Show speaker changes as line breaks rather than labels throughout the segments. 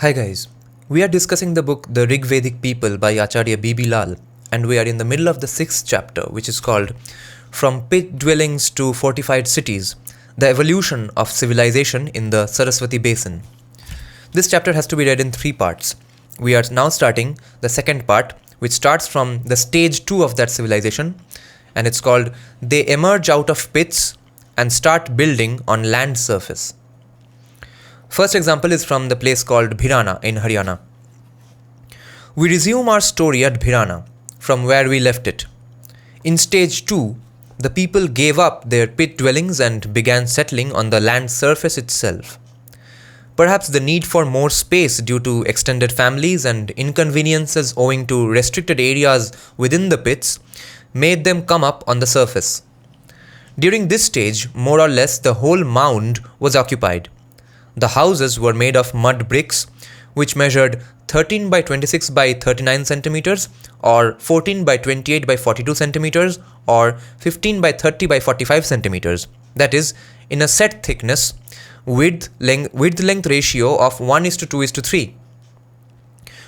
Hi guys, we are discussing the book The Rigvedic People by Acharya B.B. Lal, and we are in the middle of the 6th chapter, which is called From Pit Dwellings to Fortified Cities, The Evolution of Civilization in the Sarasvati Basin. This chapter has to be read in 3 parts. We are now starting the second part, which starts from the stage 2 of that civilization, and it's called They Emerge Out of Pits and Start Building on Land Surface. First example is from the place called Bhirana in Haryana. We resume our story at Bhirana, from where we left it. In stage 2, the people gave up their pit dwellings and began settling on the land surface itself. Perhaps the need for more space due to extended families and inconveniences owing to restricted areas within the pits made them come up on the surface. During this stage, more or less the whole mound was occupied. The houses were made of mud bricks, which measured 13 by 26 by 39 centimeters, or 14 by 28 by 42 centimeters, or 15 by 30 by 45 centimeters. That is, in a set thickness, width-length ratio of 1:2:3.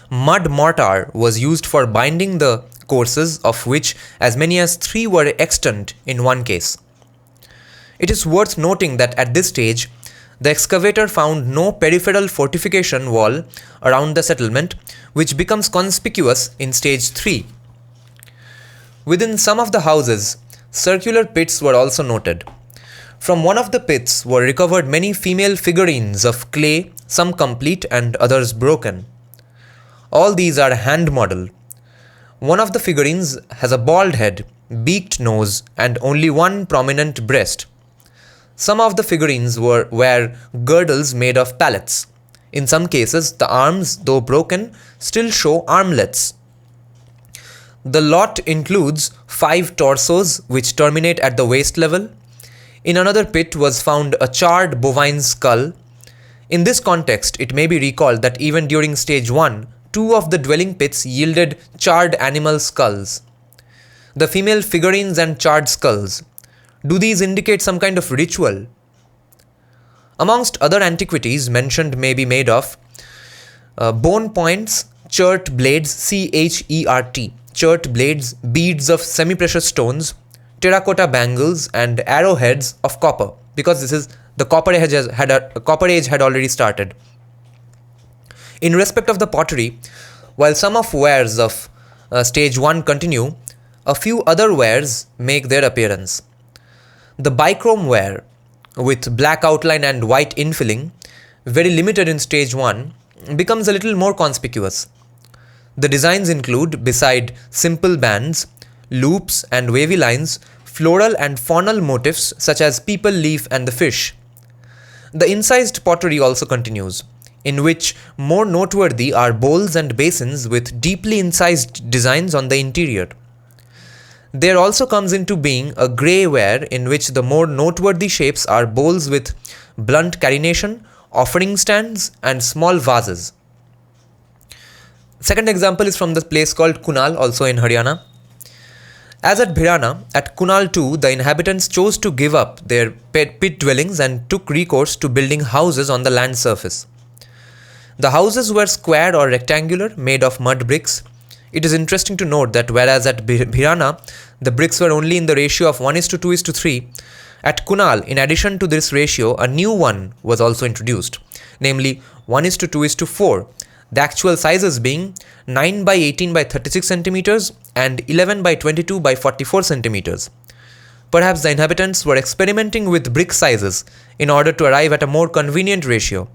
Mud mortar was used for binding the courses, of which as many as 3 were extant in one case. It is worth noting that at this stage, the excavator found no peripheral fortification wall around the settlement, which becomes conspicuous in stage 3. Within some of the houses, circular pits were also noted. From one of the pits were recovered many female figurines of clay, some complete and others broken. All these are hand model. One of the figurines has a bald head, beaked nose, and only one prominent breast. Some of the figurines wear girdles made of pallets. In some cases, the arms, though broken, still show armlets. The lot includes 5 torsos which terminate at the waist level. In another pit was found a charred bovine skull. In this context, it may be recalled that even during stage 1, 2 of the dwelling pits yielded charred animal skulls. The female figurines and charred skulls. Do these indicate some kind of ritual? Amongst other antiquities mentioned may be made of bone points, chert blades, chert, chert blades, beads of semi-precious stones, terracotta bangles, and arrowheads of copper, because this is the copper age had already started. In respect of the pottery, while some of wares of stage 1 continue, a few other wares make their appearance. The bichrome ware, with black outline and white infilling, very limited in stage 1, becomes a little more conspicuous. The designs include, beside simple bands, loops and wavy lines, floral and faunal motifs such as people leaf and the fish. The incised pottery also continues, in which more noteworthy are bowls and basins with deeply incised designs on the interior. There also comes into being a grey ware in which the more noteworthy shapes are bowls with blunt carination, offering stands, and small vases. Second example is from the place called Kunal, also in Haryana. As at Bhirana, at Kunal too, the inhabitants chose to give up their pit dwellings and took recourse to building houses on the land surface. The houses were square or rectangular, made of mud bricks. It is interesting to note that whereas at Bhirana, the bricks were only in the ratio of 1:2:3, at Kunal, in addition to this ratio, a new one was also introduced, namely 1:2:4, the actual sizes being 9 by 18 by 36 centimeters and 11 by 22 by 44 centimeters. Perhaps the inhabitants were experimenting with brick sizes in order to arrive at a more convenient ratio.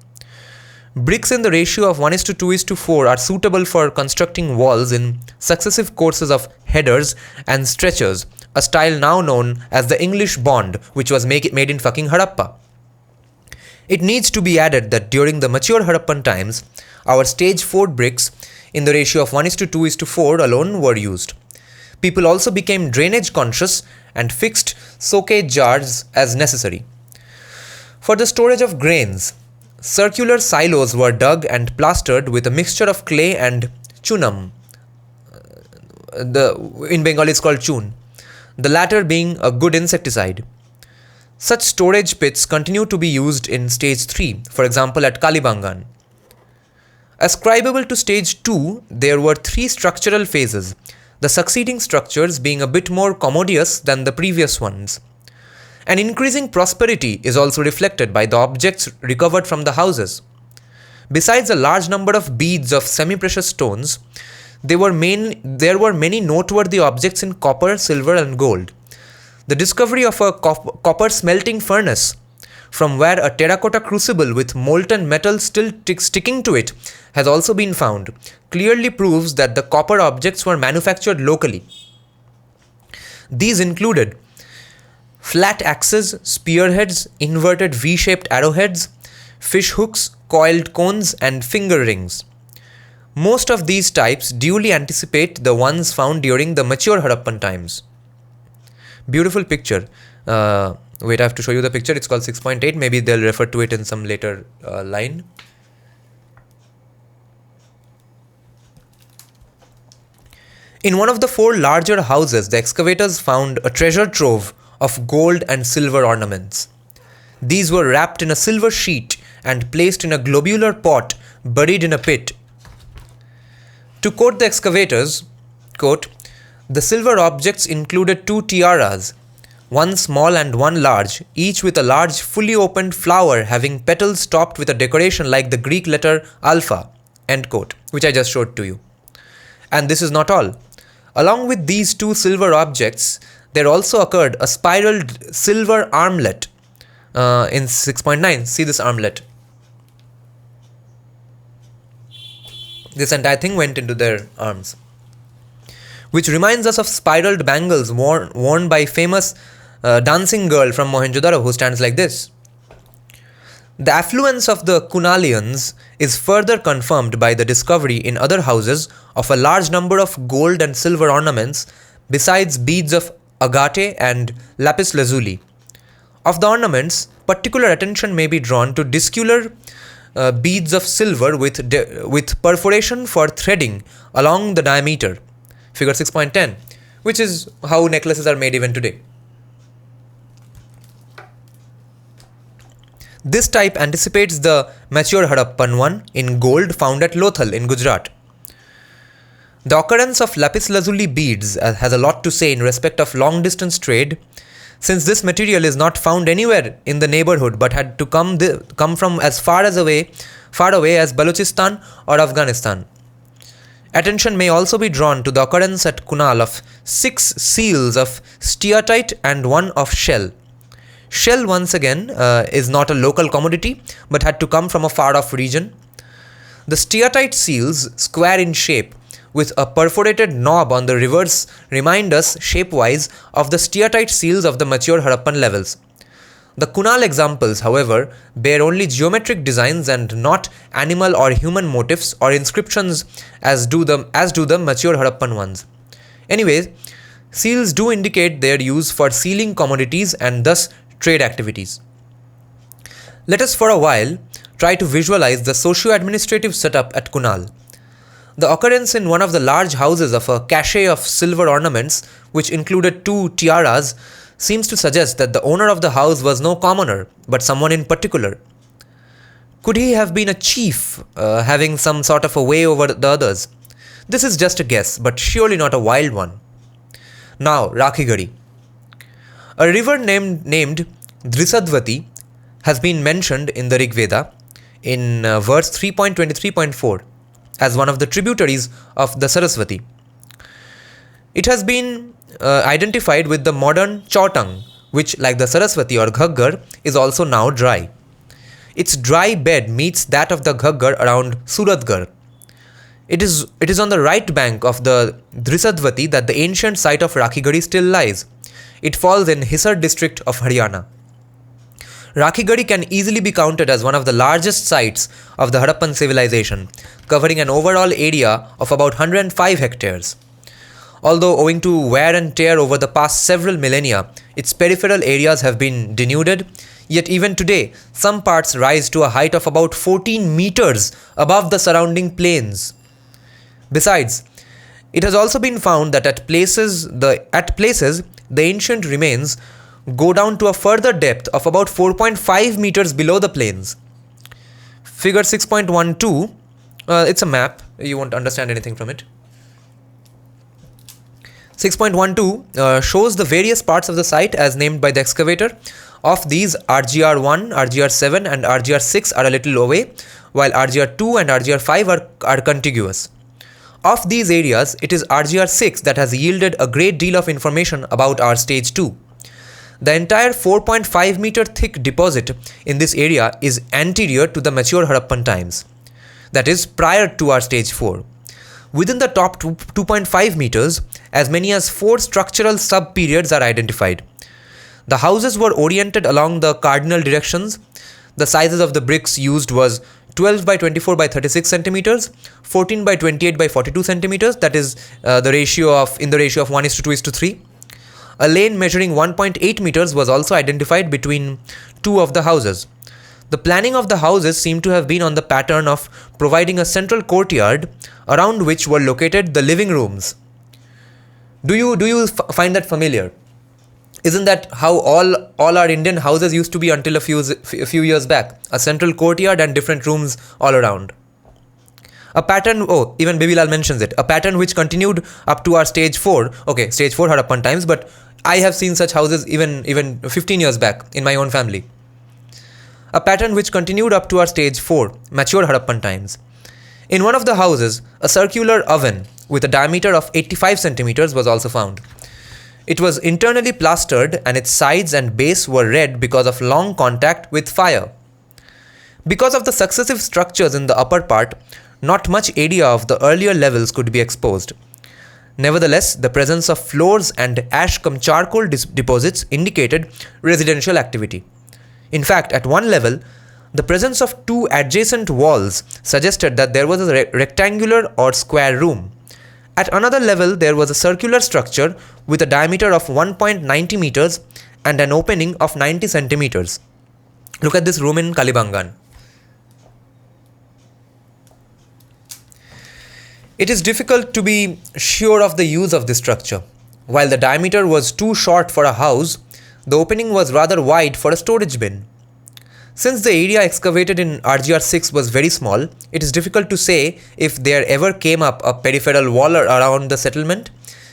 Bricks in the ratio of 1:2:4 are suitable for constructing walls in successive courses of headers and stretchers, a style now known as the English bond, which was made in fucking Harappa. It needs to be added that during the mature Harappan times, our stage 4 bricks in the ratio of 1:2:4 alone were used. People also became drainage conscious and fixed soakage jars as necessary. For the storage of grains, circular silos were dug and plastered with a mixture of clay and chunam. In Bengali it's called chun, the latter being a good insecticide. Such storage pits continue to be used in stage 3, for example at Kalibangan. Ascribable to stage 2, there were 3 structural phases, the succeeding structures being a bit more commodious than the previous ones. An increasing prosperity is also reflected by the objects recovered from the houses. Besides a large number of beads of semi-precious stones, there were many noteworthy objects in copper, silver and gold. The discovery of a copper smelting furnace, from where a terracotta crucible with molten metal still sticking to it has also been found, clearly proves that the copper objects were manufactured locally. These included flat axes, spearheads, inverted V-shaped arrowheads, fish hooks, coiled cones and finger rings. Most of these types duly anticipate the ones found during the mature Harappan times. Beautiful picture. Wait, I have to show you the picture. It's called 6.8. Maybe they'll refer to it in some later line. In one of the 4 larger houses, the excavators found a treasure trove of gold and silver ornaments. These were wrapped in a silver sheet and placed in a globular pot buried in a pit. To quote the excavators, quote, "The silver objects included 2 tiaras, one small and one large, each with a large fully opened flower having petals topped with a decoration like the Greek letter alpha," end quote, which I just showed to you. And this is not all. Along with these 2 silver objects, there also occurred a spiraled silver armlet. In 6.9, see this armlet. This entire thing went into their arms, which reminds us of spiraled bangles worn by famous dancing girl from Mohenjo-daro who stands like this. The affluence of the Kunalians is further confirmed by the discovery in other houses of a large number of gold and silver ornaments besides beads of agate and lapis lazuli. Of the ornaments, particular attention may be drawn to discular beads of silver with perforation for threading along the diameter, figure 6.10, which is how necklaces are made even today. This type anticipates the mature Harappan one in gold found at Lothal in Gujarat. The occurrence of lapis lazuli beads has a lot to say in respect of long distance trade, since this material is not found anywhere in the neighborhood but had to come from as far away as Balochistan or Afghanistan. Attention may also be drawn to the occurrence at Kunal of 6 seals of steatite and 1 of shell. Shell, once again, is not a local commodity but had to come from a far off region. The steatite seals, square in shape, with a perforated knob on the reverse, remind us shape-wise of the steatite seals of the mature Harappan levels. The Kunal examples, however, bear only geometric designs and not animal or human motifs or inscriptions as do the mature Harappan ones. Anyways, seals do indicate their use for sealing commodities and thus trade activities. Let us for a while try to visualize the socio-administrative setup at Kunal. The occurrence in one of the large houses of a cache of silver ornaments, which included 2 tiaras, seems to suggest that the owner of the house was no commoner, but someone in particular. Could he have been a chief, having some sort of a way over the others? This is just a guess, but surely not a wild one. Now, Rakhigadi. A river named Drisadvati has been mentioned in the Rigveda in verse 3.23.4 as one of the tributaries of the Sarasvati. It has been identified with the modern Chautang, which, like the Sarasvati or Ghaggar, is also now dry. Its dry bed meets that of the Ghaggar around Suratgarh. It is on the right bank of the Drisadvati that the ancient site of Rakhigadi still lies. It falls in Hisar district of Haryana. Rakhigadi can easily be counted as one of the largest sites of the Harappan civilization, covering an overall area of about 105 hectares. Although owing to wear and tear over the past several millennia, its peripheral areas have been denuded, yet even today, some parts rise to a height of about 14 meters above the surrounding plains. Besides, it has also been found that at places the ancient remains go down to a further depth of about 4.5 meters below the plains. Figure 6.12 It's a map. You won't understand anything from it. 6.12 shows the various parts of the site as named by the excavator. Of these, RGR1, RGR7 and RGR6 are a little away, while RGR2 and RGR5 are contiguous. Of these areas, it is RGR6 that has yielded a great deal of information about our stage 2. The entire 4.5 meter thick deposit in this area is anterior to the mature Harappan times, that is, prior to our stage 4. Within the top 2.5 meters, as many as 4 structural sub-periods are identified. The houses were oriented along the cardinal directions. The sizes of the bricks used was 12 by 24 by 36 centimeters, 14 by 28 by 42 centimeters, that is the ratio of 1:2:3. A lane measuring 1.8 meters was also identified between two of the houses. The planning of the houses seemed to have been on the pattern of providing a central courtyard around which were located the living rooms. Do you find that familiar? Isn't that how all our Indian houses used to be until a few years back? A central courtyard and different rooms all around. A pattern, even Bibilal mentions it, a pattern which continued up to our stage 4. Okay, stage 4 Harappan times, but I have seen such houses even 15 years back in my own family. A pattern which continued up to our stage 4, mature Harappan times. In one of the houses, a circular oven with a diameter of 85 centimeters was also found. It was internally plastered and its sides and base were red because of long contact with fire. Because of the successive structures in the upper part, not much area of the earlier levels could be exposed. Nevertheless, the presence of floors and ash-cum-charcoal deposits indicated residential activity. In fact, at one level, the presence of 2 adjacent walls suggested that there was a rectangular or square room. At another level, there was a circular structure with a diameter of 1.90 meters and an opening of 90 centimeters. Look at this room in Kalibangan. It is difficult to be sure of the use of this structure. While the diameter was too short for a house, the opening was rather wide for a storage bin. Since the area excavated in RGR6 was very small, it is difficult to say if there ever came up a peripheral wall around the settlement.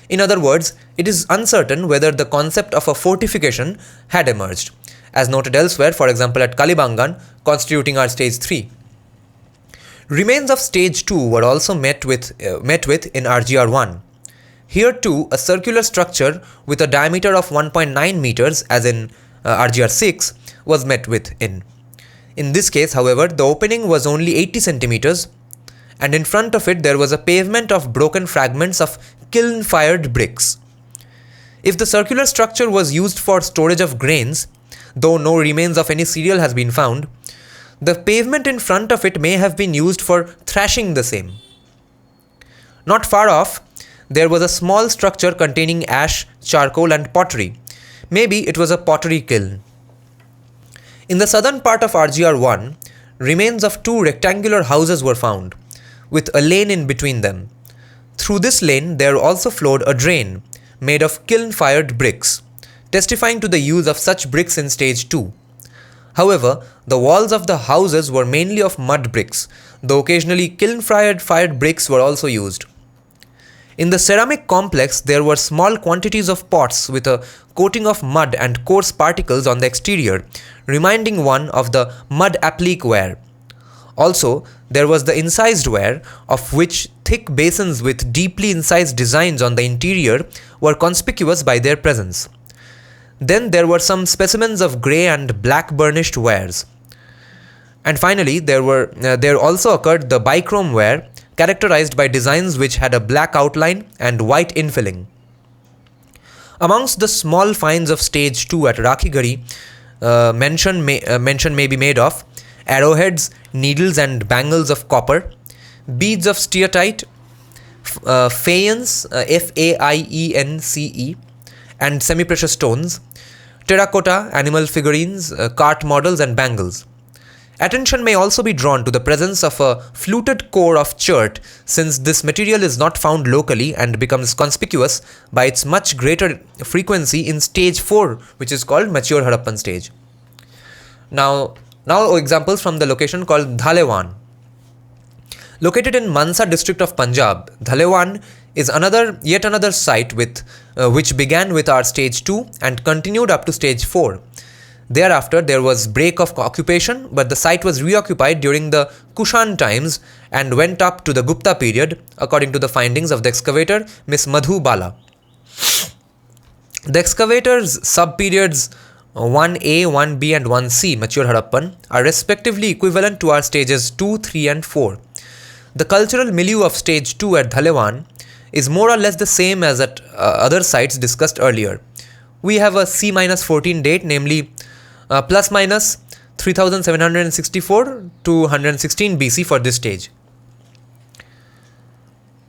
In other words, it is uncertain whether the concept of a fortification had emerged, as noted elsewhere, for example at Kalibangan, constituting our stage 3. Remains of stage 2 were also met with in RGR1. Here too, a circular structure with a diameter of 1.9 meters, as in RGR6, was met with in. In this case, however, the opening was only 80 centimeters, and in front of it there was a pavement of broken fragments of kiln-fired bricks. If the circular structure was used for storage of grains, though no remains of any cereal has been found, the pavement in front of it may have been used for thrashing the same. Not far off, there was a small structure containing ash, charcoal and pottery. Maybe it was a pottery kiln. In the southern part of RGR1, remains of 2 rectangular houses were found, with a lane in between them. Through this lane there also flowed a drain, made of kiln-fired bricks, testifying to the use of such bricks in stage 2. However, the walls of the houses were mainly of mud bricks, though occasionally kiln-fired bricks were also used. In the ceramic complex, there were small quantities of pots with a coating of mud and coarse particles on the exterior, reminding one of the mud applique ware. Also, there was the incised ware, of which thick basins with deeply incised designs on the interior were conspicuous by their presence. Then there were some specimens of grey and black burnished wares. And finally, there also occurred the bichrome ware, characterized by designs which had a black outline and white infilling. Amongst the small finds of stage 2 at Rakhigari, mention may be made of arrowheads, needles and bangles of copper, beads of steatite, faience, F-A-I-E-N-C-E, and semi-precious stones, terracotta, animal figurines, cart models and bangles. Attention may also be drawn to the presence of a fluted core of chert, since this material is not found locally and becomes conspicuous by its much greater frequency in stage 4, which is called mature Harappan stage. Now examples from the location called Dhalewan. Located in Mansa district of Punjab, Dhalewan is yet another site which began with our stage 2 and continued up to stage 4. Thereafter, there was break of occupation, but the site was reoccupied during the Kushan times and went up to the Gupta period, according to the findings of the excavator Miss Madhu Bala. The excavator's sub-periods 1A, 1B and 1C, mature Harappan, are respectively equivalent to our stages 2, 3 and 4. The cultural milieu of stage 2 at Dhalewan is more or less the same as at other sites discussed earlier. We have a C-14 date, namely plus minus 3764 to 116 BC for this stage.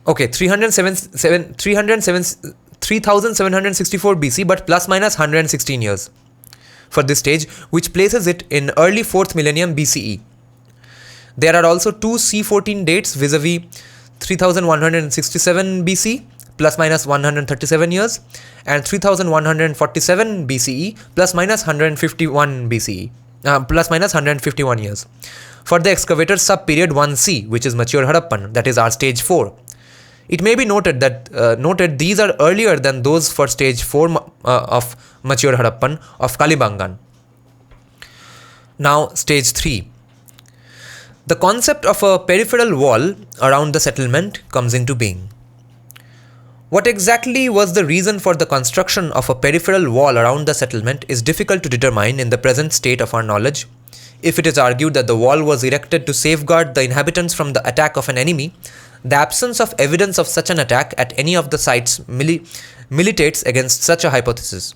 Okay, 3764 BC, but plus minus 116 years for this stage, which places it in early 4th millennium BCE. There are also two C14 dates vis-a-vis 3167 BC plus minus 137 years and 3147 BCE plus minus 151 BCE plus minus 151 years for the excavator sub-period 1C, which is mature Harappan, that is our stage 4. It may be noted that these are earlier than those for stage 4 of mature Harappan of Kalibangan. Now stage 3. The concept of a peripheral wall around the settlement comes into being. What exactly was the reason for the construction of a peripheral wall around the settlement is difficult to determine in the present state of our knowledge. If it is argued that the wall was erected to safeguard the inhabitants from the attack of an enemy, the absence of evidence of such an attack at any of the sites militates against such a hypothesis.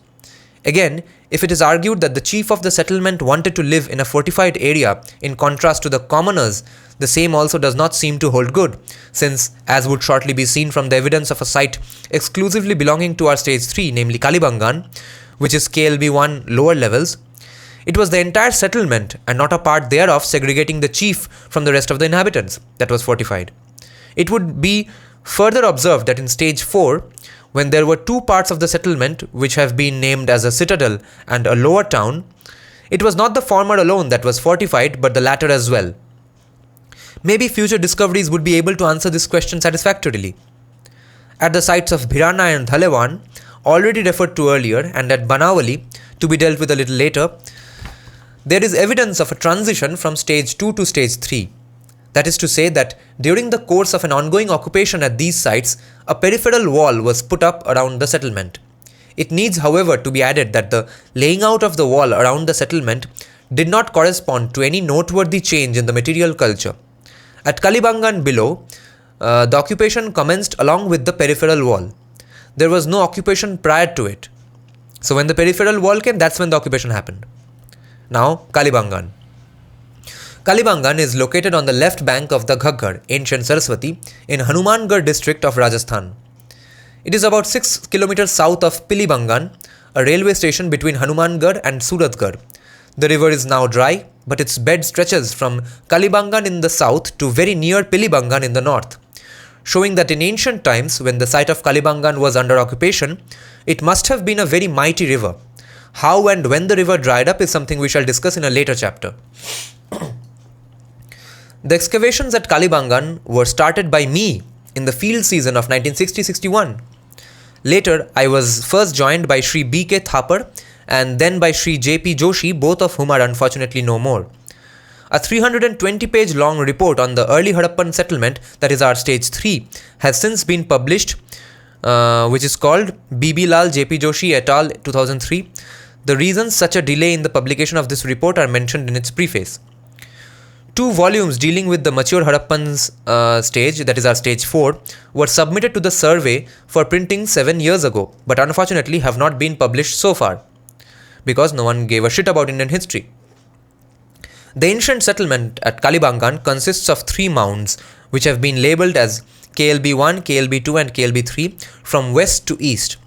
Again, if it is argued that the chief of the settlement wanted to live in a fortified area in contrast to the commoners, the same also does not seem to hold good, since, as would shortly be seen from the evidence of a site exclusively belonging to our stage 3, namely Kalibangan, which is KLB1 lower levels, it was the entire settlement and not a part thereof segregating the chief from the rest of the inhabitants that was fortified. It would be further observed that in stage 4, when there were two parts of the settlement which have been named as a citadel and a lower town, it was not the former alone that was fortified but the latter as well. Maybe future discoveries would be able to answer this question satisfactorily. At the sites of Bhirana and Dhalewan, already referred to earlier, and at Banawali, to be dealt with a little later, there is evidence of a transition from stage 2 to stage 3. That is to say that during the course of an ongoing occupation at these sites, a peripheral wall was put up around the settlement. It needs, however, to be added that the laying out of the wall around the settlement did not correspond to any noteworthy change in the material culture. At Kalibangan below, the occupation commenced along with the peripheral wall. There was no occupation prior to it. So when the peripheral wall came, that's when the occupation happened. Now, Kalibangan. Kalibangan is located on the left bank of the Ghaggar, ancient Sarasvati, in Hanumangarh district of Rajasthan. It is about 6 kilometers south of Pilibangan, a railway station between Hanumangarh and Suratgarh. The river is now dry, but its bed stretches from Kalibangan in the south to very near Pilibangan in the north, showing that in ancient times, when the site of Kalibangan was under occupation, it must have been a very mighty river. How and when the river dried up is something we shall discuss in a later chapter. The excavations at Kalibangan were started by me in the field season of 1960-61. Later, I was first joined by Shri B.K. Thapar and then by Shri J.P. Joshi, both of whom are unfortunately no more. A 320-page long report on the early Harappan settlement, that is our stage 3, has since been published, which is called B.B. Lal J.P. Joshi et al. 2003. The reasons such a delay in the publication of this report are mentioned in its preface. 2 volumes dealing with the mature Harappan's stage, that is our stage 4, were submitted to the survey for printing 7 years ago, but unfortunately have not been published so far, because no one gave a shit about Indian history. The ancient settlement at Kalibangan consists of 3 mounds, which have been labelled as KLB1, KLB2 and KLB3 from west to east.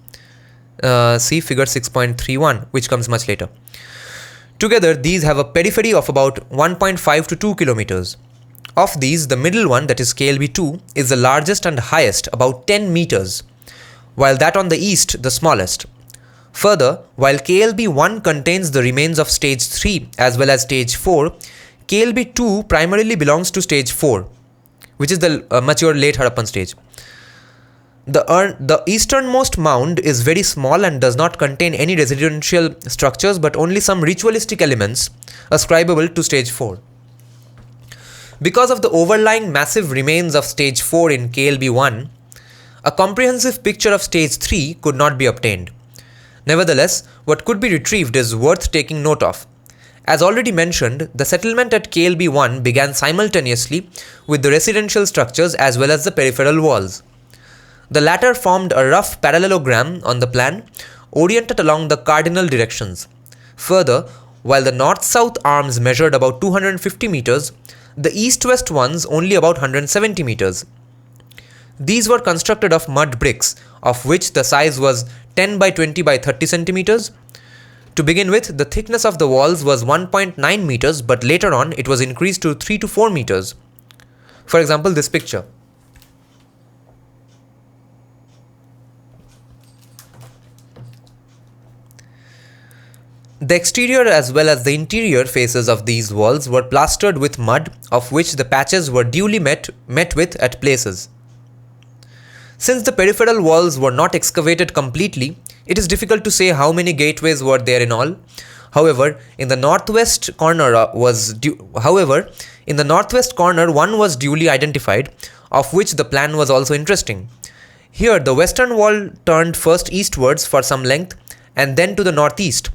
See figure 6.31, which comes much later. Together, these have a periphery of about 1.5 to 2 kilometers. Of these, the middle one, that is KLB2, is the largest and highest, about 10 meters, while that on the east, the smallest. Further, while KLB1 contains the remains of stage 3 as well as stage 4, KLB2 primarily belongs to stage 4, which is the mature late Harappan stage. The easternmost mound is very small and does not contain any residential structures but only some ritualistic elements ascribable to stage 4. Because of the overlying massive remains of stage 4 in KLB1, a comprehensive picture of stage 3 could not be obtained. Nevertheless, what could be retrieved is worth taking note of. As already mentioned, the settlement at KLB1 began simultaneously with the residential structures as well as the peripheral walls. The latter formed a rough parallelogram on the plan, oriented along the cardinal directions. Further, while the north-south arms measured about 250 meters, the east-west ones only about 170 meters. These were constructed of mud bricks, of which the size was 10 by 20 by 30 centimeters. To begin with, the thickness of the walls was 1.9 meters, but later on it was increased to 3 to 4 meters. For example, this picture. The exterior as well as the interior faces of these walls were plastered with mud, of which the patches were duly met with at places. Since the peripheral walls were not excavated completely, it is difficult to say how many gateways were there in all. However, in the northwest corner one was duly identified, of which the plan was also interesting. Here, the western wall turned first eastwards for some length and then to the northeast.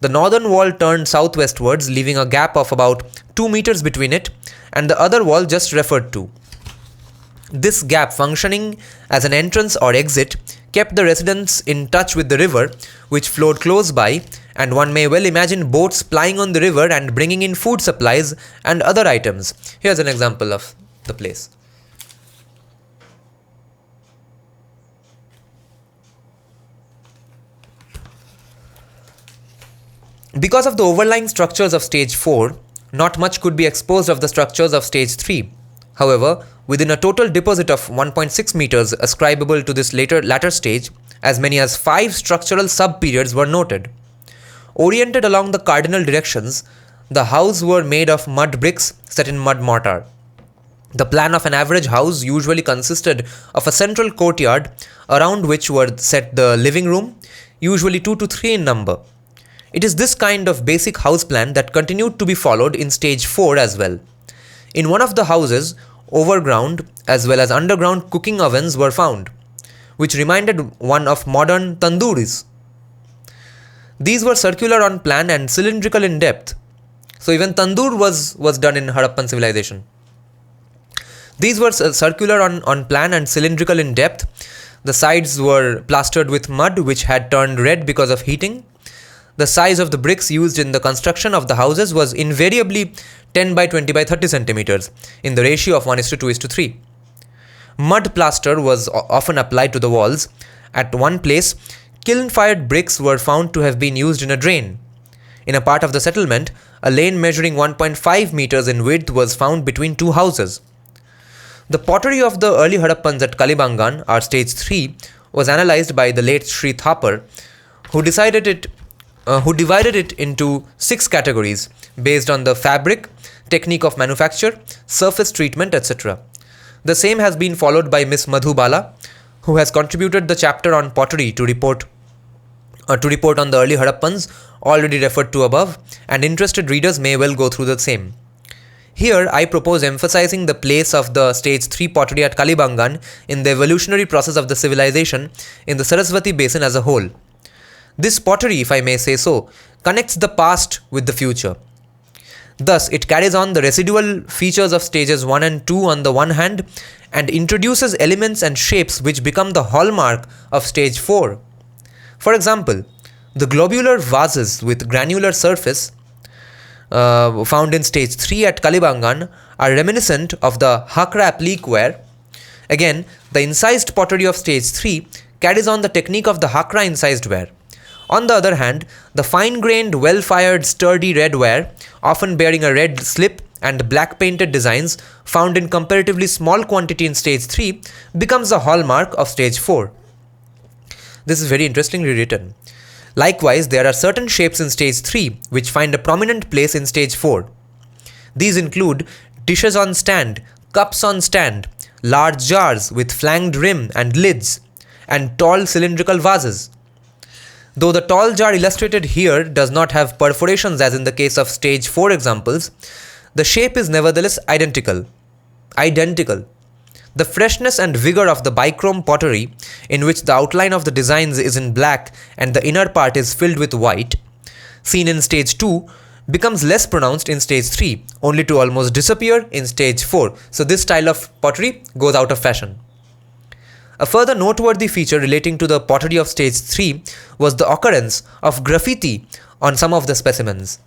The northern wall turned southwestwards, leaving a gap of about 2 meters between it and the other wall just referred to. This gap, functioning as an entrance or exit, kept the residents in touch with the river, which flowed close by, and one may well imagine boats plying on the river and bringing in food supplies and other items. Here's an example of the place. Because of the overlying structures of stage 4, not much could be exposed of the structures of stage 3. However, within a total deposit of 1.6 meters ascribable to this latter stage, as many as 5 structural sub-periods were noted. Oriented along the cardinal directions, the houses were made of mud bricks set in mud mortar. The plan of an average house usually consisted of a central courtyard around which were set the living room, usually 2 to 3 in number. It is this kind of basic house plan that continued to be followed in stage 4 as well. In one of the houses, overground as well as underground cooking ovens were found, which reminded one of modern tandooris. These were circular on plan and cylindrical in depth. So even tandoor was done in Harappan civilization. These were circular on plan and cylindrical in depth. The sides were plastered with mud which had turned red because of heating. The size of the bricks used in the construction of the houses was invariably 10 by 20 by 30 centimeters in the ratio of 1:2:3. Mud plaster was often applied to the walls. At one place, kiln-fired bricks were found to have been used in a drain. In a part of the settlement, a lane measuring 1.5 meters in width was found between two houses. The pottery of the early Harappans at Kalibangan, or stage 3, was analyzed by the late Sri Thapar, who divided it into 6 categories based on the fabric, technique of manufacture, surface treatment, etc. The same has been followed by Miss Madhu Bala, who has contributed the chapter on pottery to report on the early Harappans already referred to above, and interested readers may well go through the same. Here, I propose emphasizing the place of the stage 3 pottery at Kalibangan in the evolutionary process of the civilization in the Sarasvati basin as a whole. This pottery, if I may say so, connects the past with the future. Thus, it carries on the residual features of stages 1 and 2 on the one hand and introduces elements and shapes which become the hallmark of stage 4. For example, the globular vases with granular surface found in stage 3 at Kalibangan are reminiscent of the Hakra applique ware. Again, the incised pottery of stage 3 carries on the technique of the Hakra incised ware. On the other hand, the fine-grained, well-fired, sturdy red ware, often bearing a red slip and black-painted designs found in comparatively small quantity in stage 3, becomes the hallmark of stage 4. This is very interestingly written. Likewise, there are certain shapes in stage 3 which find a prominent place in stage 4. These include dishes on stand, cups on stand, large jars with flanged rim and lids, and tall cylindrical vases. Though the tall jar illustrated here does not have perforations as in the case of stage 4 examples, the shape is nevertheless identical. The freshness and vigor of the bichrome pottery, in which the outline of the designs is in black and the inner part is filled with white, seen in stage 2, becomes less pronounced in stage 3, only to almost disappear in stage 4. So this style of pottery goes out of fashion. A further noteworthy feature relating to the pottery of stage 3 was the occurrence of graffiti on some of the specimens.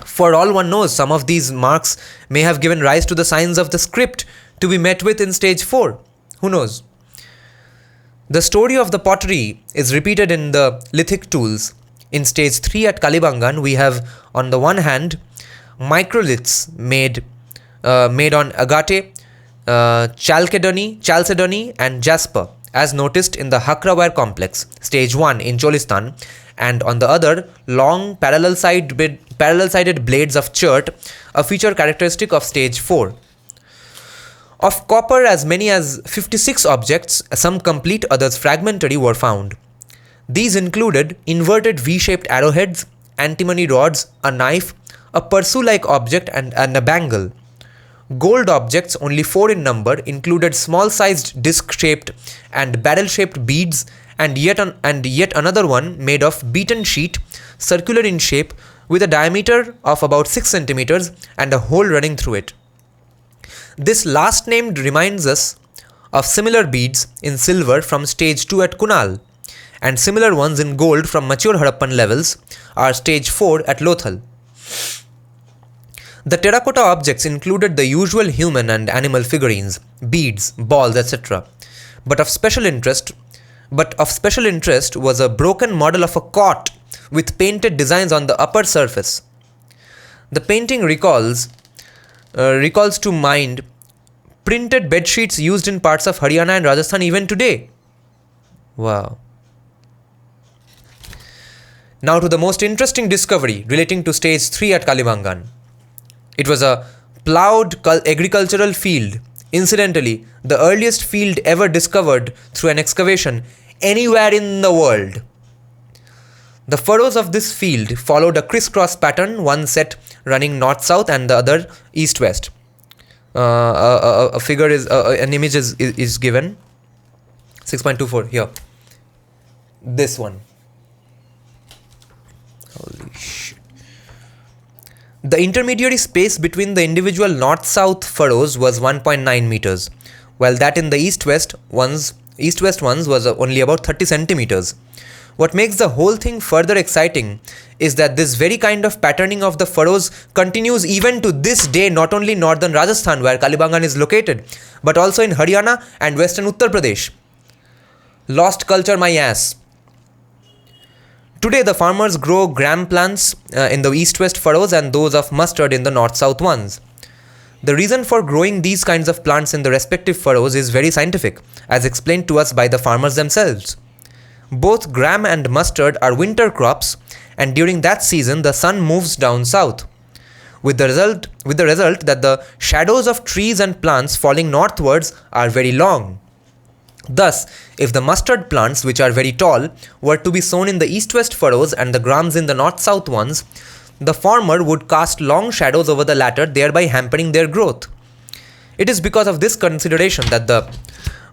For all one knows, some of these marks may have given rise to the signs of the script to be met with in stage 4. Who knows? The story of the pottery is repeated in the lithic tools. In stage 3 at Kalibangan, we have on the one hand microliths made on agate, chalcedony and jasper, as noticed in the Hakraware complex, stage 1 in Cholistan, and on the other, long parallel-sided blades of chert, a feature characteristic of stage 4. Of copper, as many as 56 objects, some complete, others fragmentary, were found. These included inverted V-shaped arrowheads, antimony rods, a knife, a pursue-like object and a bangle. Gold objects, only 4 in number, included small-sized disc-shaped and barrel-shaped beads and yet another one made of beaten sheet, circular in shape, with a diameter of about 6 centimeters and a hole running through it. This last named reminds us of similar beads in silver from stage 2 at Kunal, and similar ones in gold from mature Harappan levels are stage 4 at Lothal. The terracotta objects included the usual human and animal figurines, beads, balls, etc. But of special interest was a broken model of a cot with painted designs on the upper surface. The painting recalls to mind printed bed sheets used in parts of Haryana and Rajasthan even today. Wow. Now to the most interesting discovery relating to stage 3 at Kalibangan. It was a ploughed agricultural field, incidentally the earliest field ever discovered through an excavation anywhere in the world. The furrows of this field followed a crisscross pattern, one set running north-south and the other east-west. An image is given. 6.24 here. This one. Holy shit. The intermediary space between the individual north-south furrows was 1.9 meters, while that in the east-west ones was only about 30 centimeters. What makes the whole thing further exciting is that this very kind of patterning of the furrows continues even to this day, not only in northern Rajasthan where Kalibangan is located, but also in Haryana and western Uttar Pradesh. Lost culture my ass. Today the farmers grow gram plants in the east-west furrows and those of mustard in the north-south ones. The reason for growing these kinds of plants in the respective furrows is very scientific, as explained to us by the farmers themselves. Both gram and mustard are winter crops, and during that season the sun moves down south, with the result that the shadows of trees and plants falling northwards are very long. Thus, if the mustard plants, which are very tall, were to be sown in the east-west furrows and the grams in the north-south ones, the former would cast long shadows over the latter, thereby hampering their growth. It is because of this consideration that the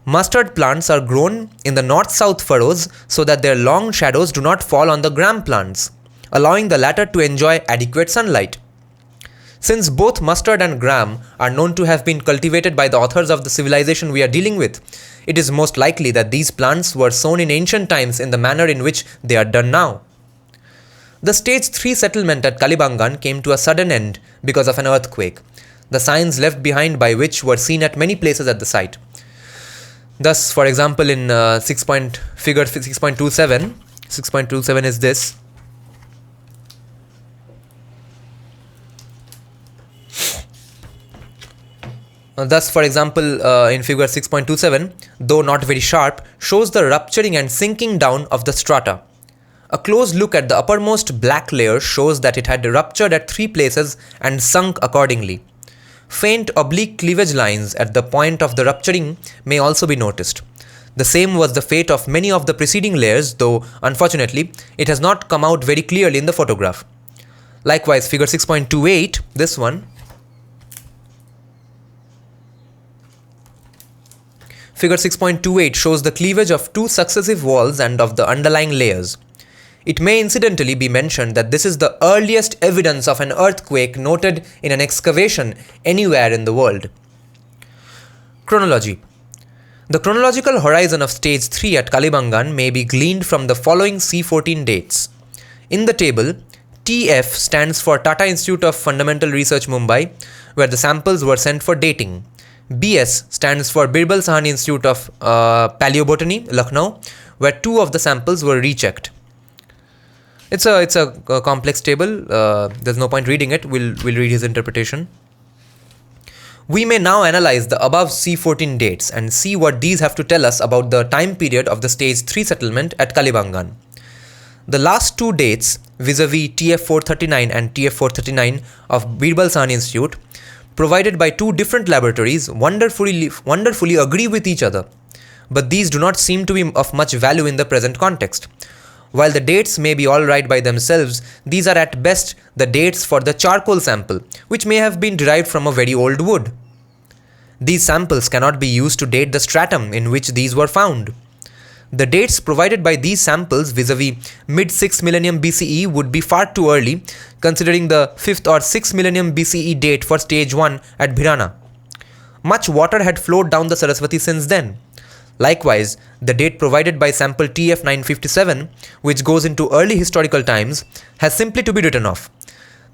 mustard plants are grown in the north-south furrows so that their long shadows do not fall on the gram plants, allowing the latter to enjoy adequate sunlight. Since both mustard and gram are known to have been cultivated by the authors of the civilization we are dealing with, it is most likely that these plants were sown in ancient times in the manner in which they are done now. The stage 3 settlement at Kalibangan came to a sudden end because of an earthquake, the signs left behind by which were seen at many places at the site. Thus, for example, in figure 6.27 is this. Thus, for example, in figure 6.27, though not very sharp, shows the rupturing and sinking down of the strata. A close look at the uppermost black layer shows that it had ruptured at 3 places and sunk accordingly. Faint oblique cleavage lines at the point of the rupturing may also be noticed. The same was the fate of many of the preceding layers, though unfortunately it has not come out very clearly in the photograph. Likewise, figure 6.28, this one. Figure 6.28 shows the cleavage of two successive walls and of the underlying layers. It may incidentally be mentioned that this is the earliest evidence of an earthquake noted in an excavation anywhere in the world. Chronology. The chronological horizon of stage 3 at Kalibangan may be gleaned from the following C14 dates. In the table, TF stands for Tata Institute of Fundamental Research Mumbai, where the samples were sent for dating. BS stands for Birbal Sahani Institute of Paleobotany, Lucknow, where 2 of the samples were rechecked. It's a complex table. There's no point reading it. We'll read his interpretation. We may now analyze the above C14 dates and see what these have to tell us about the time period of the stage 3 settlement at Kalibangan. The last 2 dates, vis-a-vis TF439 and TF439 of Birbal Sahani Institute, provided by 2 different laboratories, wonderfully agree with each other, but these do not seem to be of much value in the present context. While the dates may be alright by themselves, these are at best the dates for the charcoal sample, which may have been derived from a very old wood. These samples cannot be used to date the stratum in which these were found. The dates provided by these samples vis-a-vis mid-6th millennium BCE would be far too early, considering the 5th or 6th millennium BCE date for stage 1 at Bhirana. Much water had flowed down the Sarasvati since then. Likewise, the date provided by sample TF957, which goes into early historical times, has simply to be written off.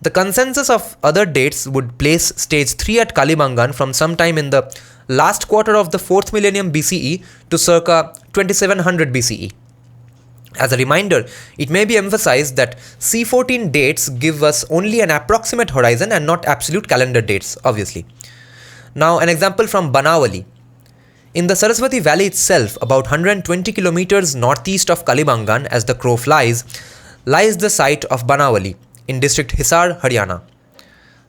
The consensus of other dates would place stage 3 at Kalibangan from sometime in the last quarter of the 4th millennium BCE to circa 2700 BCE. As a reminder, it may be emphasized that C14 dates give us only an approximate horizon and not absolute calendar dates, obviously. Now, an example from Banawali. In the Sarasvati Valley itself, about 120 kilometers northeast of Kalibangan as the crow flies, lies the site of Banawali in district Hisar, Haryana.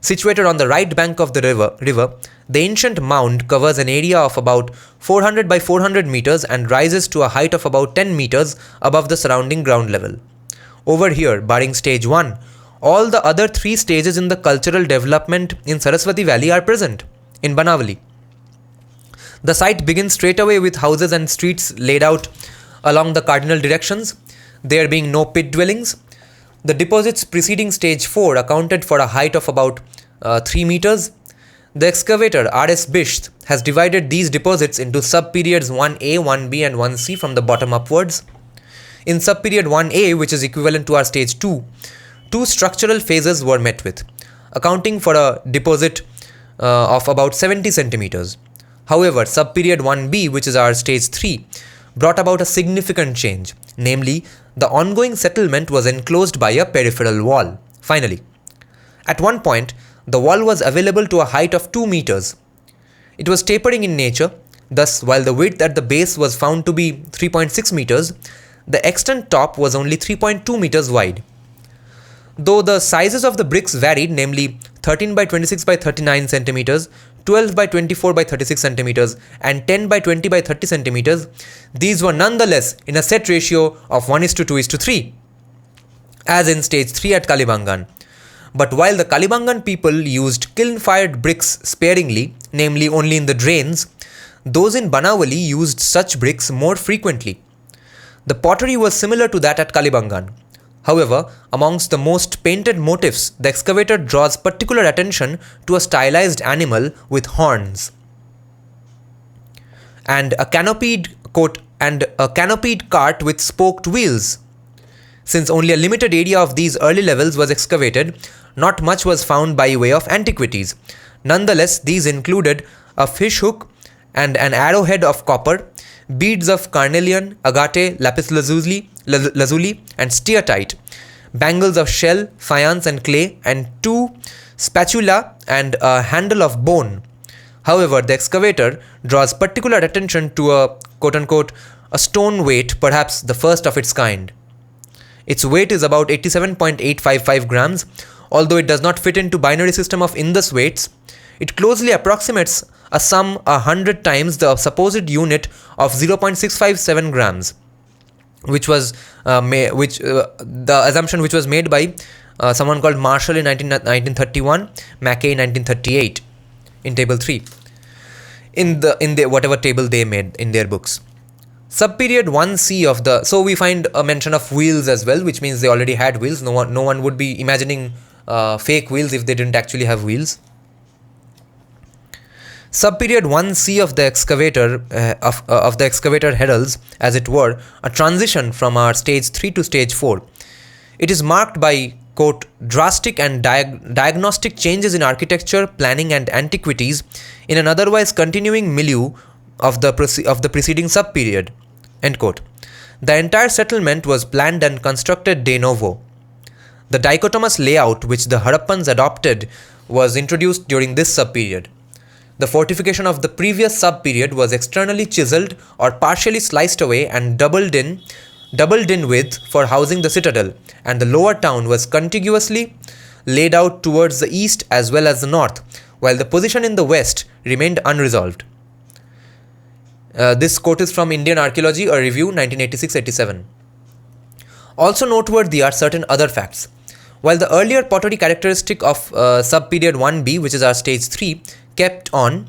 Situated on the right bank of the river, the ancient mound covers an area of about 400 by 400 meters and rises to a height of about 10 meters above the surrounding ground level. Over here, barring stage 1, all the other 3 stages in the cultural development in Sarasvati Valley are present in Banawali. The site begins straight away with houses and streets laid out along the cardinal directions, there being no pit dwellings. The deposits preceding stage 4 accounted for a height of about 3 meters. The excavator R.S. Bisht has divided these deposits into sub-periods 1A, 1B and 1C from the bottom upwards. In sub-period 1A, which is equivalent to our stage 2, 2 structural phases were met with, accounting for a deposit of about 70 centimeters. However, sub-period 1B, which is our stage 3, brought about a significant change, namely, the ongoing settlement was enclosed by a peripheral wall. Finally, at one point, the wall was available to a height of 2 meters. It was tapering in nature, thus while the width at the base was found to be 3.6 meters, the extant top was only 3.2 meters wide. Though the sizes of the bricks varied, namely 13 by 26 by 39 centimeters, 12 by 24 by 36 centimeters and 10 by 20 by 30 centimeters, these were nonetheless in a set ratio of 1:2:3, as in stage 3 at Kalibangan. But while the Kalibangan people used kiln-fired bricks sparingly, namely only in the drains, those in Banawali used such bricks more frequently. The pottery was similar to that at Kalibangan. However, amongst the most painted motifs, the excavator draws particular attention to a stylized animal with horns and a canopied cart with spoked wheels. Since only a limited area of these early levels was excavated, not much was found by way of antiquities. Nonetheless, these included a fish hook and an arrowhead of copper, beads of carnelian, agate, lapis lazuli and steatite, bangles of shell, faience and clay, and 2 spatula and a handle of bone. However, the excavator draws particular attention to a quote-unquote a stone weight, perhaps the first of its kind. Its weight is about 87.855 grams, although it does not fit into binary system of Indus weights, it closely approximates a sum 100 times the supposed unit of 0.657 grams, which was the assumption which was made by someone called Marshall in 1931, Mackay in 1938 in table 3 in the whatever table they made in their books. Subperiod 1c of the, so we find a mention of wheels as well, which means they already had wheels. No one would be imagining fake wheels if they didn't actually have wheels. Subperiod 1c of the excavator of the excavator heralds, as it were, a transition from our stage 3 to stage 4. It is marked by, quote, drastic and diagnostic changes in architecture, planning and antiquities in an otherwise continuing milieu of the preceding subperiod, end quote. The entire settlement was planned and constructed de novo. The dichotomous layout which the Harappans adopted was introduced during this subperiod. The fortification of the previous subperiod was externally chiseled or partially sliced away and doubled in width for housing the citadel, and the lower town was contiguously laid out towards the east as well as the north, while the position in the west remained unresolved. This quote is from Indian Archaeology, a review, 1986-87. Also noteworthy are certain other facts. While the earlier pottery characteristic of subperiod 1b, which is our stage 3, kept on,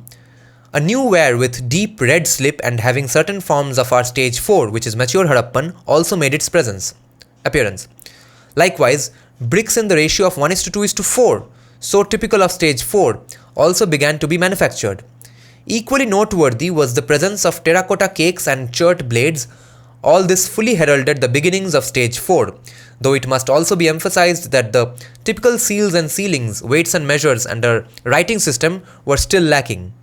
a new ware with deep red slip and having certain forms of our stage 4, which is mature Harappan, also made its appearance. Likewise, bricks in the ratio of 1:2:4, so typical of stage 4, also began to be manufactured. Equally noteworthy was the presence of terracotta cakes and chert blades. All this fully heralded the beginnings of stage 4, though it must also be emphasized that the typical seals and sealings, weights and measures, and a writing system were still lacking.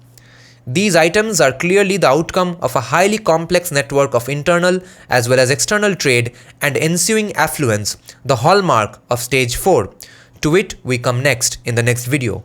These items are clearly the outcome of a highly complex network of internal as well as external trade and ensuing affluence, the hallmark of stage 4, to which we come next in the next video.